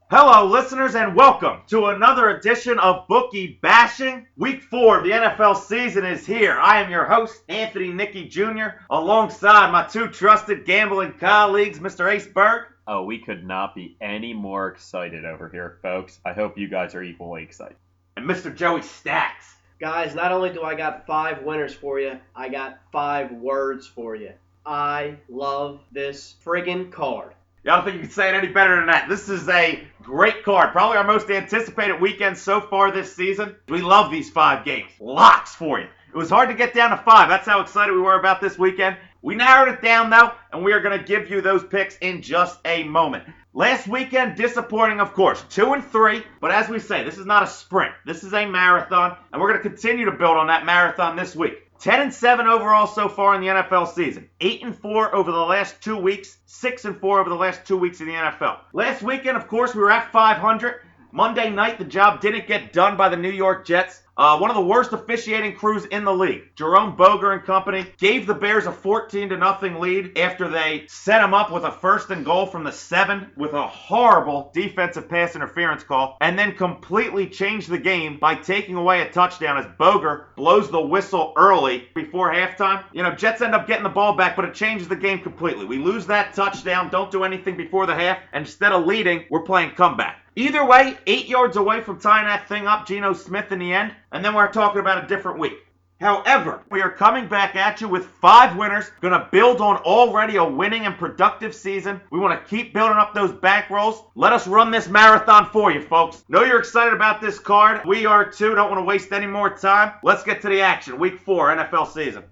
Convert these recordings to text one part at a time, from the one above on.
Hello, listeners, and welcome to another edition of Bookie Bashing. Week 4 of the NFL season is here. I am your host, Anthony Nicky Jr., alongside my two trusted gambling colleagues, Mr. Ace Berg. Oh, we could not be any more excited over here, folks. I hope you guys are equally excited. And Mr. Joey Staxxx. Guys, not only do I got 5 winners for you, I got 5 words for you. I love this friggin' card. I don't think you can say it any better than that. This is a great card. Probably our most anticipated weekend so far this season. We love these 5 games. Locks for you. It was hard to get down to 5. That's how excited we were about this weekend. We narrowed it down, though, and we are going to give you those picks in just a moment. Last weekend, disappointing, of course. 2-3, but as we say, this is not a sprint. This is a marathon, and we're going to continue to build on that marathon this week. 10-7 overall so far in the NFL season. 8-4 over the last 2 weeks. 6-4 over the last 2 weeks in the NFL. Last weekend, of course, we were at 500. Monday night, the job didn't get done by the New York Jets. One of the worst officiating crews in the league. Jerome Boger and company gave the Bears a 14-0 lead after they set them up with a 1st and goal from the 7 with a horrible defensive pass interference call, and then completely changed the game by taking away a touchdown as Boger blows the whistle early before halftime. Jets end up getting the ball back, but it changes the game completely. We lose that touchdown, don't do anything before the half, and instead of leading, we're playing comeback. Either way, 8 yards away from tying that thing up, Geno Smith in the end, and then we're talking about a different week. However, we are coming back at you with 5 winners, going to build on already a winning and productive season. We want to keep building up those bankrolls. Let us run this marathon for you, folks. Know you're excited about this card. We are too. Don't want to waste any more time. Let's get to the action. Week 4, NFL season.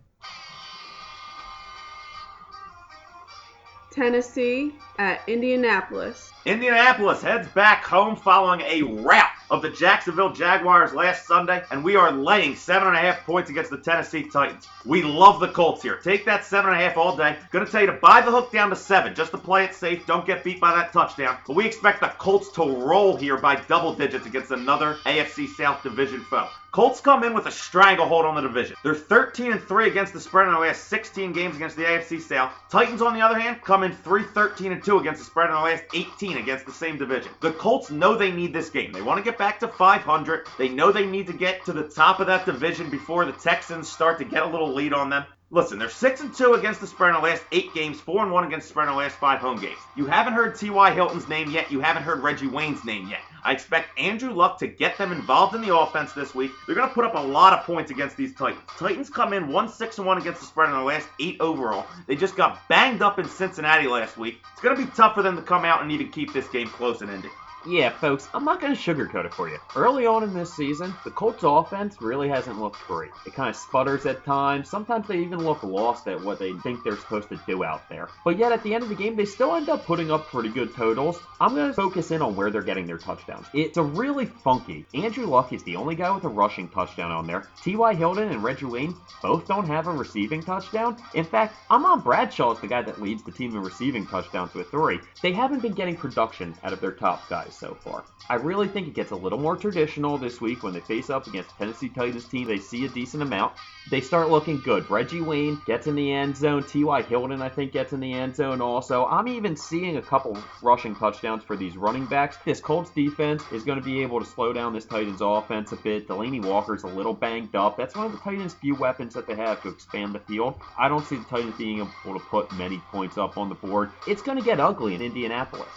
Tennessee at Indianapolis. Indianapolis heads back home following a rout of the Jacksonville Jaguars last Sunday, and we are laying 7.5 points against the Tennessee Titans. We love the Colts here. Take that 7.5 all day. Gonna tell you to buy the hook down to 7 just to play it safe. Don't get beat by that touchdown. But we expect the Colts to roll here by double digits against another AFC South division foe. Colts come in with a stranglehold on the division. They're 13-3 against the spread in their last 16 games against the AFC South. Titans, on the other hand, come in 3-13-2 against the spread in their last 18 against the same division. The Colts know they need this game. They want to get back to 500. They know they need to get to the top of that division before the Texans start to get a little lead on them. Listen, they're 6-2 against the spread in the last 8 games, 4-1 against the spread in the last 5 home games. You haven't heard T.Y. Hilton's name yet. You haven't heard Reggie Wayne's name yet. I expect Andrew Luck to get them involved in the offense this week. They're going to put up a lot of points against these Titans. Titans come in 1-6-1 against the spread in the last 8 overall. They just got banged up in Cincinnati last week. It's going to be tough for them to come out and even keep this game close and Indy. Yeah, folks, I'm not going to sugarcoat it for you. Early on in this season, the Colts offense really hasn't looked great. It kind of sputters at times. Sometimes they even look lost at what they think they're supposed to do out there. But yet, at the end of the game, they still end up putting up pretty good totals. I'm going to focus in on where they're getting their touchdowns. It's a really funky. Andrew Luck is the only guy with a rushing touchdown on there. T.Y. Hilton and Reggie Wayne both don't have a receiving touchdown. In fact, Amon Bradshaw is the guy that leads the team in receiving touchdowns with 3. They haven't been getting production out of their top guys so far. I really think it gets a little more traditional this week when they face up against the Tennessee Titans team. They see a decent amount. They start looking good. Reggie Wayne gets in the end zone. T.Y. Hilton, I think, gets in the end zone also. I'm even seeing a couple rushing touchdowns for these running backs. This Colts defense is going to be able to slow down this Titans offense a bit. Delaney Walker's a little banged up. That's one of the Titans' few weapons that they have to expand the field. I don't see the Titans being able to put many points up on the board. It's going to get ugly in Indianapolis.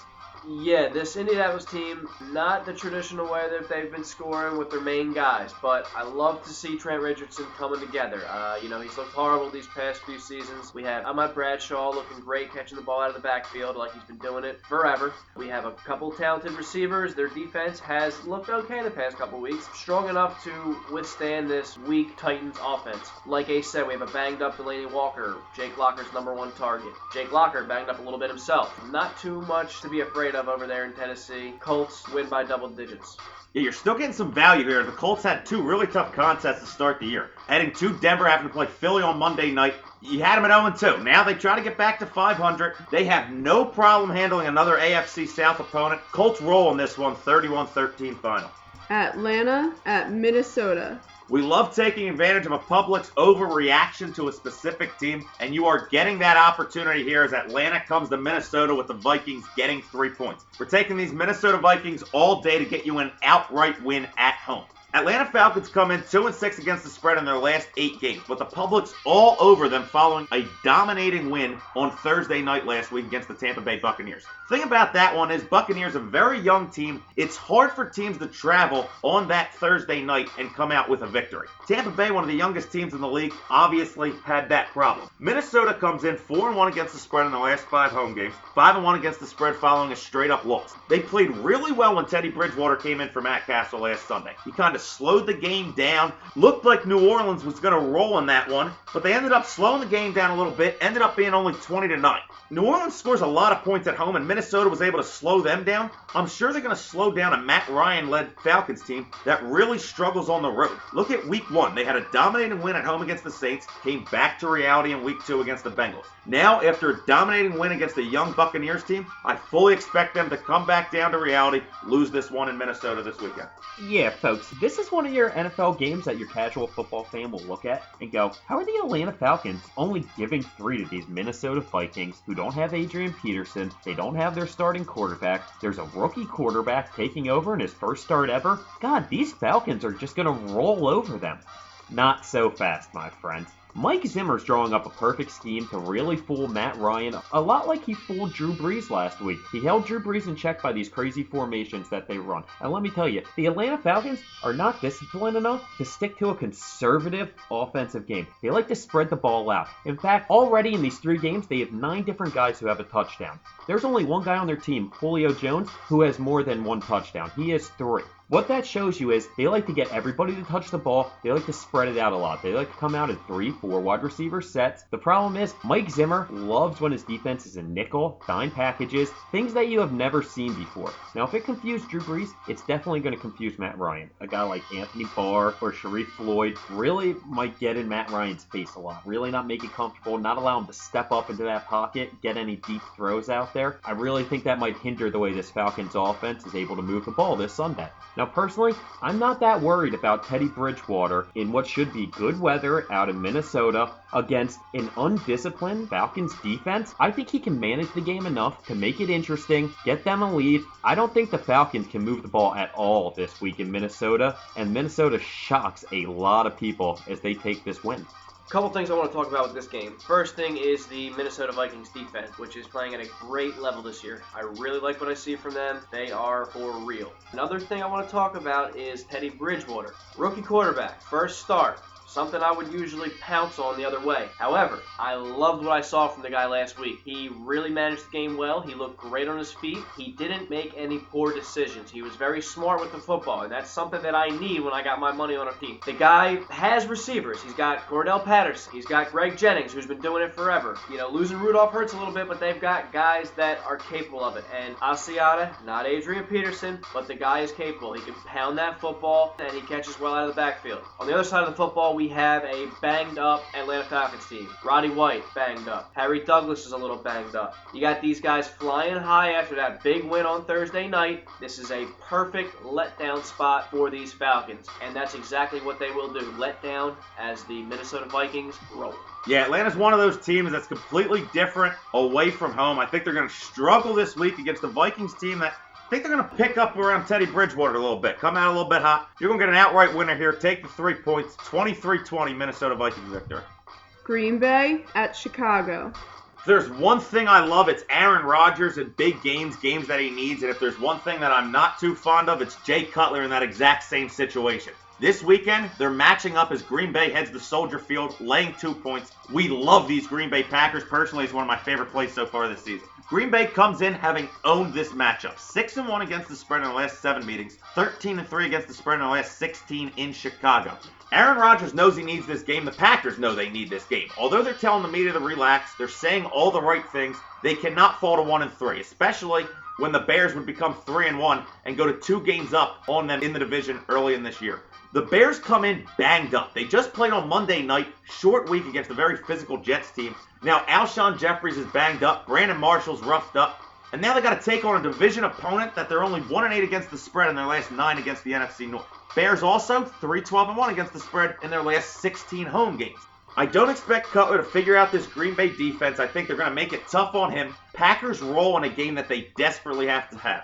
Yeah, this Indianapolis team, not the traditional way that they've been scoring with their main guys, but I love to see Trent Richardson coming together. He's looked horrible these past few seasons. We have Ahmad Bradshaw looking great, catching the ball out of the backfield like he's been doing it forever. We have a couple talented receivers. Their defense has looked okay the past couple weeks, strong enough to withstand this weak Titans offense. Like Ace said, we have a banged up Delaney Walker, Jake Locker's #1 target. Jake Locker banged up a little bit himself. Not too much to be afraid of over there in Tennessee. Colts win by double digits. Yeah, you're still getting some value here. The Colts had 2 really tough contests to start the year. Heading to Denver, having to play Philly on Monday night. You had them at 0-2. Now they try to get back to 500. They have no problem handling another AFC South opponent. Colts roll in this one, 31-13 final. Atlanta at Minnesota. We love taking advantage of a public's overreaction to a specific team, and you are getting that opportunity here as Atlanta comes to Minnesota with the Vikings getting 3 points. We're taking these Minnesota Vikings all day to get you an outright win at home. Atlanta Falcons come in 2-6 against the spread in their last 8 games, but the public's all over them following a dominating win on Thursday night last week against the Tampa Bay Buccaneers. The thing about that one is Buccaneers a very young team. It's hard for teams to travel on that Thursday night and come out with a victory. Tampa Bay, one of the youngest teams in the league, obviously had that problem. Minnesota comes in 4-1 against the spread in the last 5 home games, 5-1 against the spread following a straight-up loss. They played really well when Teddy Bridgewater came in for Matt Castle last Sunday. He kind of slowed the game down. Looked like New Orleans was going to roll in that one, but they ended up slowing the game down a little bit, ended up being only 20-9. New Orleans scores a lot of points at home, and Minnesota was able to slow them down. I'm sure they're going to slow down a Matt Ryan-led Falcons team that really struggles on the road. Look at Week 1. They had a dominating win at home against the Saints, came back to reality in Week 2 against the Bengals. Now, after a dominating win against a young Buccaneers team, I fully expect them to come back down to reality, lose this one in Minnesota this weekend. Yeah, folks, this is one of your NFL games that your casual football fan will look at and go, how are the Atlanta Falcons only giving 3 to these Minnesota Vikings who don't have Adrian Peterson, they don't have their starting quarterback, there's a rookie quarterback taking over in his first start ever? God, these Falcons are just going to roll over them. Not so fast, my friends. Mike Zimmer's drawing up a perfect scheme to really fool Matt Ryan, a lot like he fooled Drew Brees last week. He held Drew Brees in check by these crazy formations that they run. And let me tell you, the Atlanta Falcons are not disciplined enough to stick to a conservative offensive game. They like to spread the ball out. In fact, already in these 3 games, they have 9 different guys who have a touchdown. There's only one guy on their team, Julio Jones, who has more than 1 touchdown. He has 3. What that shows you is they like to get everybody to touch the ball. They like to spread it out a lot. They like to come out in 3-4 wide receiver sets. The problem is Mike Zimmer loves when his defense is in nickel, dime packages, things that you have never seen before. Now, if it confused Drew Brees, it's definitely going to confuse Matt Ryan. A guy like Anthony Barr or Sharif Floyd really might get in Matt Ryan's face a lot. Really not make it comfortable, not allow him to step up into that pocket, get any deep throws out there. I really think that might hinder the way this Falcons offense is able to move the ball this Sunday. Now, personally, I'm not that worried about Teddy Bridgewater in what should be good weather out in Minnesota against an undisciplined Falcons defense. I think he can manage the game enough to make it interesting, get them a lead. I don't think the Falcons can move the ball at all this week in Minnesota, and Minnesota shocks a lot of people as they take this win. Couple things I want to talk about with this game. First thing is the Minnesota Vikings defense, which is playing at a great level this year. I really like what I see from them. They are for real. Another thing I want to talk about is Teddy Bridgewater. Rookie quarterback, first start. Something I would usually pounce on the other way. However, I loved what I saw from the guy last week. He really managed the game well. He looked great on his feet. He didn't make any poor decisions. He was very smart with the football, and that's something that I need when I got my money on a team. The guy has receivers. He's got Cordell Patterson. He's got Greg Jennings, who's been doing it forever. You know, losing Rudolph hurts a little bit, but they've got guys that are capable of it. And Asiata, not Adrian Peterson, but the guy is capable. He can pound that football, and he catches well out of the backfield. On the other side of the football, we have a banged-up Atlanta Falcons team. Roddy White, banged up. Harry Douglas is a little banged up. You got these guys flying high after that big win on Thursday night. This is a perfect letdown spot for these Falcons, and that's exactly what they will do. Let down as the Minnesota Vikings roll. Yeah, Atlanta's one of those teams that's completely different away from home. I think they're going to struggle this week against the Vikings team that I think they're going to pick up around Teddy Bridgewater a little bit. Come out a little bit hot. You're going to get an outright winner here. Take the 3 points. 23-20 Minnesota Vikings victory. Green Bay at Chicago. If there's one thing I love, it's Aaron Rodgers in big games that he needs. And if there's one thing that I'm not too fond of, it's Jay Cutler in that exact same situation. This weekend, they're matching up as Green Bay heads to Soldier Field, laying 2 points. We love these Green Bay Packers. Personally, it's one of my favorite plays so far this season. Green Bay comes in having owned this matchup. 6-1 against the spread in the last 7 meetings. 13-3 against the spread in the last 16 in Chicago. Aaron Rodgers knows he needs this game. The Packers know they need this game. Although they're telling the media to relax, they're saying all the right things. They cannot fall to 1-3, especially when the Bears would become 3-1 and go to 2 games up on them in the division early in this year. The Bears come in banged up. They just played on Monday night, short week against a very physical Jets team. Now Alshon Jeffries is banged up. Brandon Marshall's roughed up. And now they got to take on a division opponent that they're only 1-8 against the spread in their last 9 against the NFC North. Bears also 3-12-1 against the spread in their last 16 home games. I don't expect Cutler to figure out this Green Bay defense. I think they're going to make it tough on him. Packers roll in a game that they desperately have to have.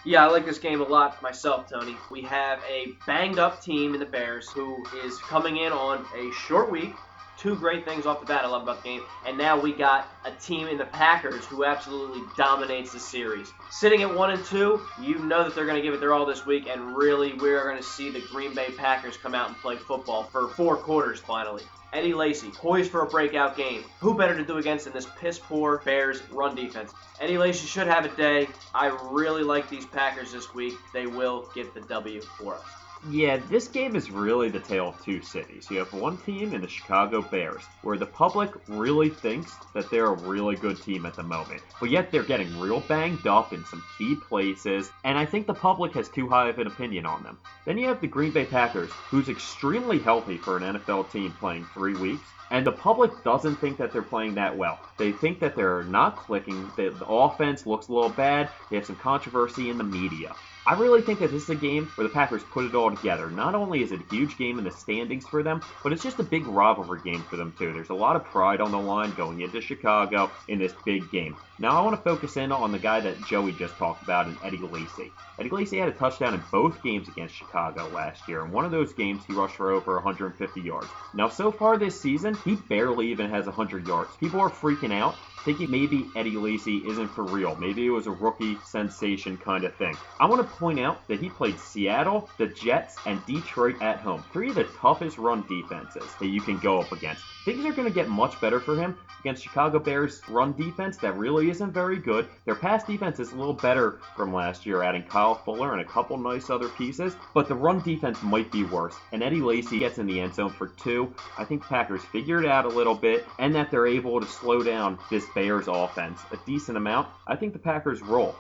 Yeah, I like this game a lot myself, Tony. We have a banged-up team in the Bears who is coming in on a short week. 2 great things off the bat I love about the game. And now we got a team in the Packers who absolutely dominates the series. Sitting at 1-2, you know that they're going to give it their all this week, and really we are going to see the Green Bay Packers come out and play football for 4 quarters finally. Eddie Lacy, poised for a breakout game. Who better to do against than this piss-poor Bears run defense? Eddie Lacy should have a day. I really like these Packers this week. They will get the W for us. Yeah, this game is really the tale of 2 cities. You have one team in the Chicago Bears, where the public really thinks that they're a really good team at the moment, but yet they're getting real banged up in some key places, and I think the public has too high of an opinion on them. Then you have the Green Bay Packers, who's extremely healthy for an NFL team playing 3 weeks, and the public doesn't think that they're playing that well. They think that they're not clicking, the offense looks a little bad, they have some controversy in the media. I really think that this is a game where the Packers put it all together. Not only is it a huge game in the standings for them, but it's just a big rivalry game for them too. There's a lot of pride on the line going into Chicago in this big game. Now I want to focus in on the guy that Joey just talked about, in Eddie Lacy. Eddie Lacy had a touchdown in both games against Chicago last year. In one of those games, he rushed for over 150 yards. Now so far this season, he barely even has 100 yards. People are freaking out, thinking maybe Eddie Lacy isn't for real. Maybe it was a rookie sensation kind of thing. I want to point out that he played Seattle, the Jets, and Detroit at home. 3 of the toughest run defenses that you can go up against. Things are going to get much better for him against Chicago Bears' run defense that really isn't very good. Their pass defense is a little better from last year, adding Kyle Fuller and a couple nice other pieces, but the run defense might be worse. And Eddie Lacy gets in the end zone for 2. I think the Packers figure it out a little bit, and that they're able to slow down this Bears offense a decent amount. I think the Packers roll.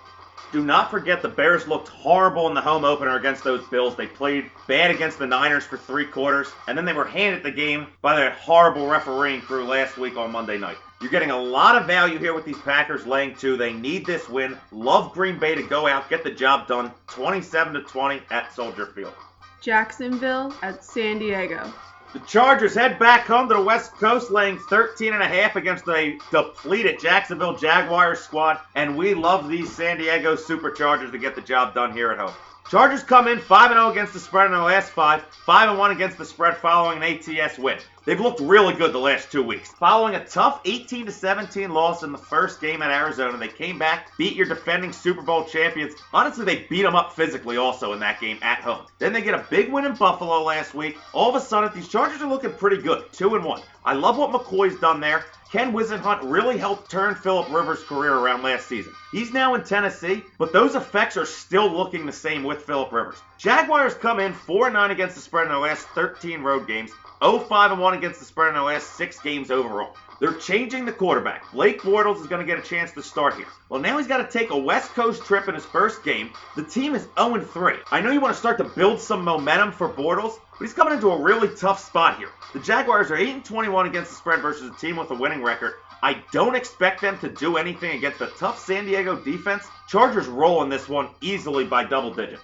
Do not forget the Bears looked horrible in the home opener against those Bills. They played bad against the Niners for 3 quarters, and then they were handed the game by that horrible refereeing crew last week on Monday night. You're getting a lot of value here with these Packers laying 2. They need this win. Love Green Bay to go out, get the job done. 27-20 at Soldier Field. Jacksonville at San Diego. The Chargers head back home to the West Coast, laying 13.5 against a depleted Jacksonville Jaguars squad, and we love these San Diego Superchargers to get the job done here at home. Chargers come in 5-0 against the spread in their last 5, 5-1 against the spread following an ATS win. They've looked really good the last 2 weeks. Following a tough 18-17 loss in the first game at Arizona, they came back, beat your defending Super Bowl champions. Honestly, they beat them up physically also in that game at home. Then they get a big win in Buffalo last week. All of a sudden, these Chargers are looking pretty good, 2-1. I love what McCoy's done there. Ken Wisenhunt really helped turn Phillip Rivers' career around last season. He's now in Tennessee, but those effects are still looking the same with Phillip Rivers. Jaguars come in 4-9 against the spread in their last 13 road games, 0-5-1 against the spread in their last 6 games overall. They're changing the quarterback. Blake Bortles is going to get a chance to start here. Well, now he's got to take a West Coast trip in his first game. The team is 0-3. I know you want to start to build some momentum for Bortles, but he's coming into a really tough spot here. The Jaguars are 8-21 against the spread versus a team with a winning record. I don't expect them to do anything against a tough San Diego defense. Chargers roll in this one easily by double digit.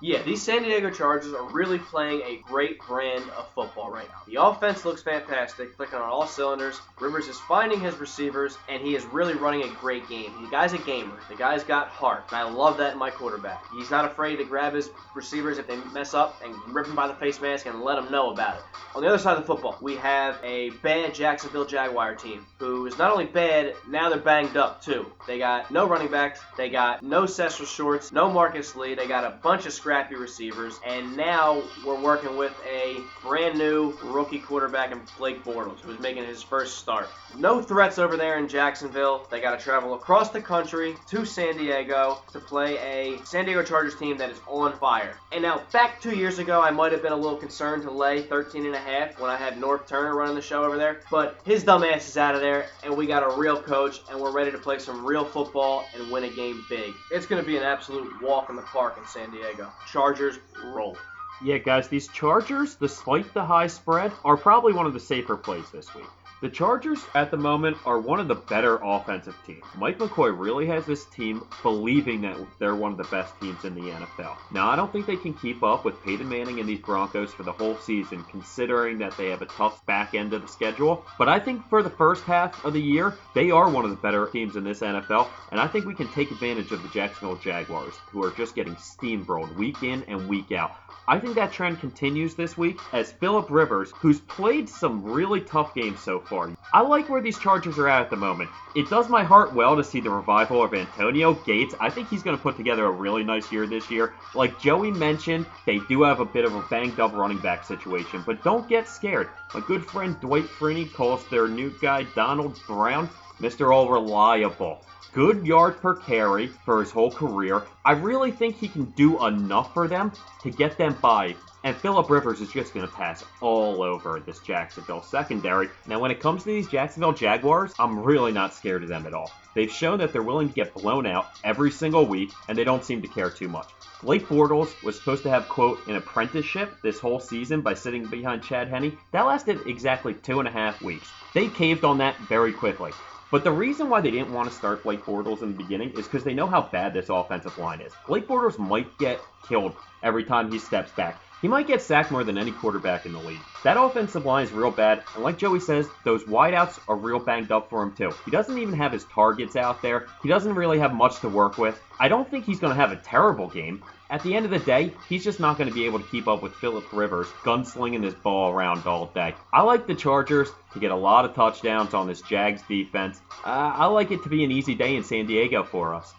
Yeah, these San Diego Chargers are really playing a great brand of football right now. The offense looks fantastic, clicking on all cylinders. Rivers is finding his receivers, and he is really running a great game. The guy's a gamer. The guy's got heart, and I love that in my quarterback. He's not afraid to grab his receivers if they mess up and rip them by the face mask and let them know about it. On the other side of the football, we have a bad Jacksonville Jaguar team who is not only bad, now they're banged up too. They got no running backs, they got no Cecil Shorts, no Marcus Lee, they got a bunch of scrappy receivers, and now we're working with a brand new rookie quarterback in Blake Bortles, who's making his first start. No threats over there in Jacksonville. They got to travel across the country to San Diego to play a San Diego Chargers team that is on fire. And now, back 2 years ago, I might have been a little concerned to lay 13.5 when I had North Turner running the show over there, but his dumb ass is out of there, and we got a real coach, and we're ready to play some real football and win a game big. It's going to be an absolute walk in the park in San Diego. Chargers roll. Yeah, guys, these Chargers, despite the high spread, are probably one of the safer plays this week. The Chargers at the moment are one of the better offensive teams. Mike McCoy really has this team believing that they're one of the best teams in the NFL. Now, I don't think they can keep up with Peyton Manning and these Broncos for the whole season, considering that they have a tough back end of the schedule. But I think for the first half of the year, they are one of the better teams in this NFL, and I think we can take advantage of the Jacksonville Jaguars, who are just getting steamrolled week in and week out. I think that trend continues this week as Phillip Rivers, who's played some really tough games so far. I like where these Chargers are at the moment. It does my heart well to see the revival of Antonio Gates. I think he's going to put together a really nice year this year. Like Joey mentioned, they do have a bit of a banged up running back situation, but don't get scared. My good friend Dwight Freeney calls their new guy Donald Brown Mr. All Reliable. Good yard per carry for his whole career. I really think he can do enough for them to get them by. And Phillip Rivers is just going to pass all over this Jacksonville secondary. Now, when it comes to these Jacksonville Jaguars, I'm really not scared of them at all. They've shown that they're willing to get blown out every single week, and they don't seem to care too much. Blake Bortles was supposed to have, quote, an apprenticeship this whole season by sitting behind Chad Henne. That lasted exactly 2.5 weeks. They caved on that very quickly. But the reason why they didn't want to start Blake Bortles in the beginning is because they know how bad this offensive line is. Blake Bortles might get killed every time he steps back. He might get sacked more than any quarterback in the league. That offensive line is real bad, and like Joey says, those wideouts are real banged up for him too. He doesn't even have his targets out there. He doesn't really have much to work with. I don't think he's going to have a terrible game. At the end of the day, he's just not going to be able to keep up with Phillip Rivers gunslinging his ball around all day. I like the Chargers to get a lot of touchdowns on this Jags defense. I like it to be an easy day in San Diego for us.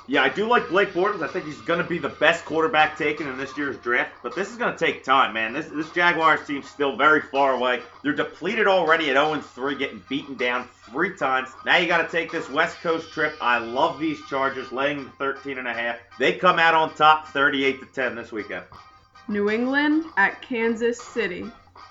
Yeah, I do like Blake Bortles. I think he's going to be the best quarterback taken in this year's draft. But this is going to take time, man. This Jaguars team's still very far away. They're depleted already at 0-3, getting beaten down 3 times. Now you got to take this West Coast trip. I love these Chargers, laying the 13.5. They come out on top 38-10 this weekend. New England at Kansas City.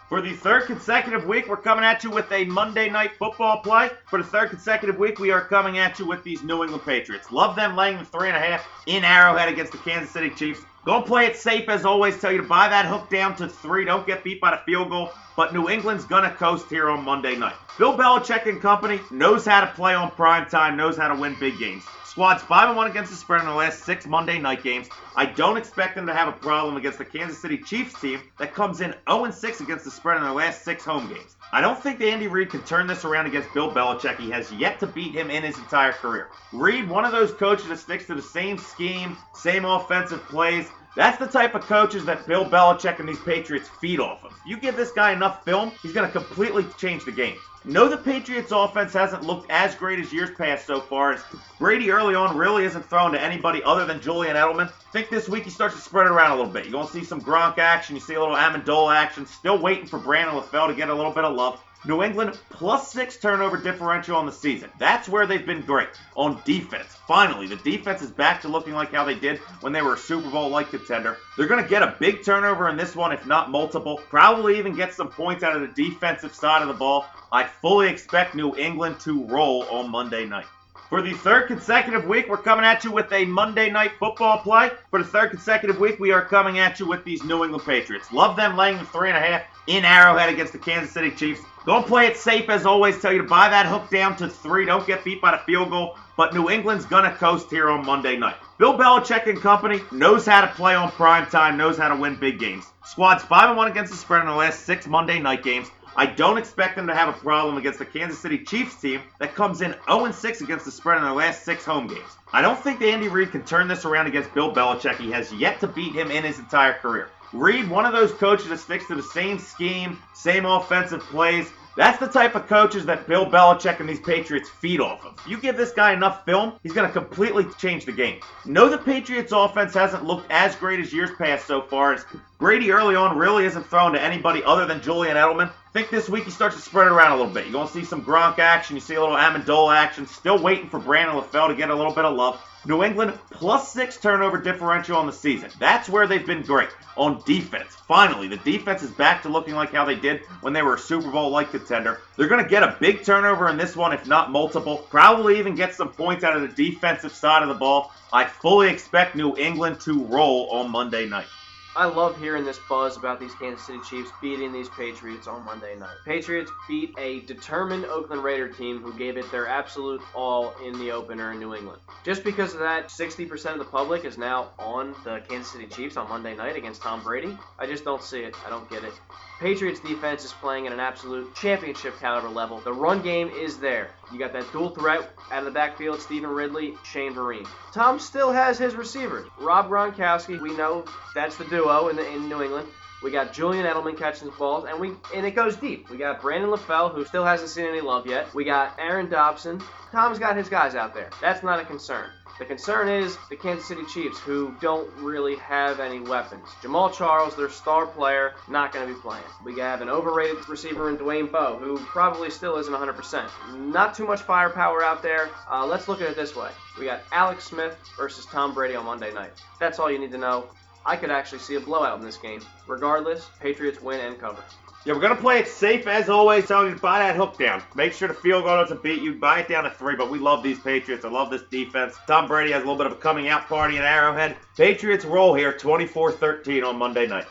For the third consecutive week, we're coming at you with a Monday Night Football play. For the third consecutive week, we are coming at you with these New England Patriots. Love them laying the 3.5 in Arrowhead against the Kansas City Chiefs. Go play it safe as always. Tell you to buy that hook down to 3. Don't get beat by the field goal. But New England's going to coast here on Monday night. Bill Belichick and company knows how to play on prime time, knows how to win big games. Squad's 5-1 against the spread in the last 6 Monday night games. I don't expect them to have a problem against the Kansas City Chiefs team that comes in 0-6 against the spread in their last 6 home games. I don't think that Andy Reid can turn this around against Bill Belichick. He has yet to beat him in his entire career. Reid, one of those coaches that sticks to the same scheme, same offensive plays. That's the type of coaches that Bill Belichick and these Patriots feed off of. You give this guy enough film, he's going to completely change the game. No, the Patriots offense hasn't looked as great as years past so far, as Brady early on really isn't thrown to anybody other than Julian Edelman. I think this week he starts to spread it around a little bit. You're going to see some Gronk action, you see a little Amendola action, still waiting for Brandon LaFell to get a little bit of love. New England +6 turnover differential on the season. That's where they've been great. On defense, finally, the defense is back to looking like how they did when they were a Super Bowl-like contender. They're going to get a big turnover in this one, if not multiple. Probably even get some points out of the defensive side of the ball. I fully expect New England to roll on Monday night. For the third consecutive week, we're coming at you with a Monday Night Football play. For the third consecutive week, we are coming at you with these New England Patriots. Love them laying the 3.5 in Arrowhead against the Kansas City Chiefs. Go play it safe as always. Tell you to buy that hook down to 3. Don't get beat by the field goal. But New England's going to coast here on Monday night. Bill Belichick and company knows how to play on prime time, knows how to win big games. Squad's 5-1 against the spread in the last 6 Monday night games. I don't expect them to have a problem against the Kansas City Chiefs team that comes in 0-6 against the spread in their last 6 home games. I don't think that Andy Reid can turn this around against Bill Belichick. He has yet to beat him in his entire career. Reid, one of those coaches that sticks to the same scheme, same offensive plays. That's the type of coaches that Bill Belichick and these Patriots feed off of. You give this guy enough film, he's going to completely change the game. No, the Patriots offense hasn't looked as great as years past so far, as Brady early on really isn't thrown to anybody other than Julian Edelman. I think this week he starts to spread it around a little bit. You're going to see some Gronk action, you see a little Amendola action, still waiting for Brandon LaFell to get a little bit of love. New England +6 turnover differential on the season. That's where they've been great. On defense, finally, the defense is back to looking like how they did when they were a Super Bowl-like contender. They're going to get a big turnover in this one, if not multiple. Probably even get some points out of the defensive side of the ball. I fully expect New England to roll on Monday night. I love hearing this buzz about these Kansas City Chiefs beating these Patriots on Monday night. Patriots beat a determined Oakland Raider team who gave it their absolute all in the opener in New England. Just because of that, 60% of the public is now on the Kansas City Chiefs on Monday night against Tom Brady. I just don't see it. I don't get it. Patriots defense is playing at an absolute championship caliber level. The run game is there. You got that dual threat out of the backfield, Stephen Ridley, Shane Vereen. Tom still has his receivers. Rob Gronkowski, we know that's the duo in New England. We got Julian Edelman catching the balls, and it goes deep. We got Brandon LaFell, who still hasn't seen any love yet. We got Aaron Dobson. Tom's got his guys out there. That's not a concern. The concern is the Kansas City Chiefs, who don't really have any weapons. Jamal Charles, their star player, not going to be playing. We have an overrated receiver in Dwayne Bowe, who probably still isn't 100%. Not too much firepower out there. Let's look at it this way. We got Alex Smith versus Tom Brady on Monday night. That's all you need to know. I could actually see a blowout in this game. Regardless, Patriots win and cover. Yeah, we're going to play it safe as always, telling you to buy that hook down. Make sure the field goal doesn't beat you. Buy it down to 3, but we love these Patriots. I love this defense. Tom Brady has a little bit of a coming out party in Arrowhead. Patriots roll here 24-13 on Monday night.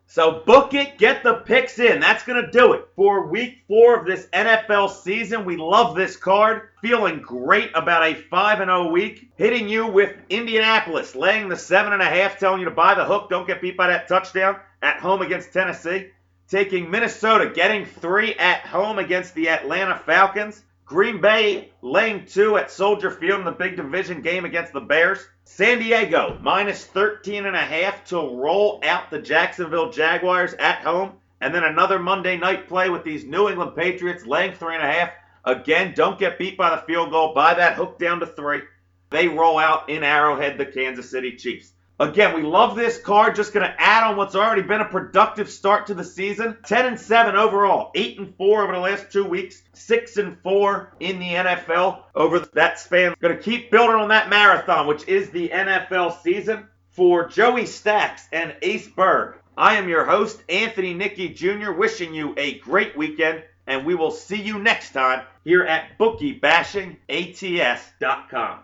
So book it, get the picks in. That's going to do it for week 4 of this NFL season. We love this card. Feeling great about a 5-0 week. Hitting you with Indianapolis, laying the 7.5, telling you to buy the hook. Don't get beat by that touchdown at home against Tennessee. Taking Minnesota, getting 3 at home against the Atlanta Falcons. Green Bay laying 2 at Soldier Field in the big division game against the Bears. San Diego minus 13.5 to roll out the Jacksonville Jaguars at home. And then another Monday night play with these New England Patriots laying 3.5. Again, don't get beat by the field goal. Buy that hook down to 3. They roll out in Arrowhead the Kansas City Chiefs. Again, we love this card. Just going to add on what's already been a productive start to the season. 10-7 overall. 8-4 over the last 2 weeks. 6-4 in the NFL over that span. Going to keep building on that marathon, which is the NFL season. For Joey Staxxx and Ace Berg, I am your host, Anthony Nicky Jr., wishing you a great weekend, and we will see you next time here at Bookie Bashing ATS.com.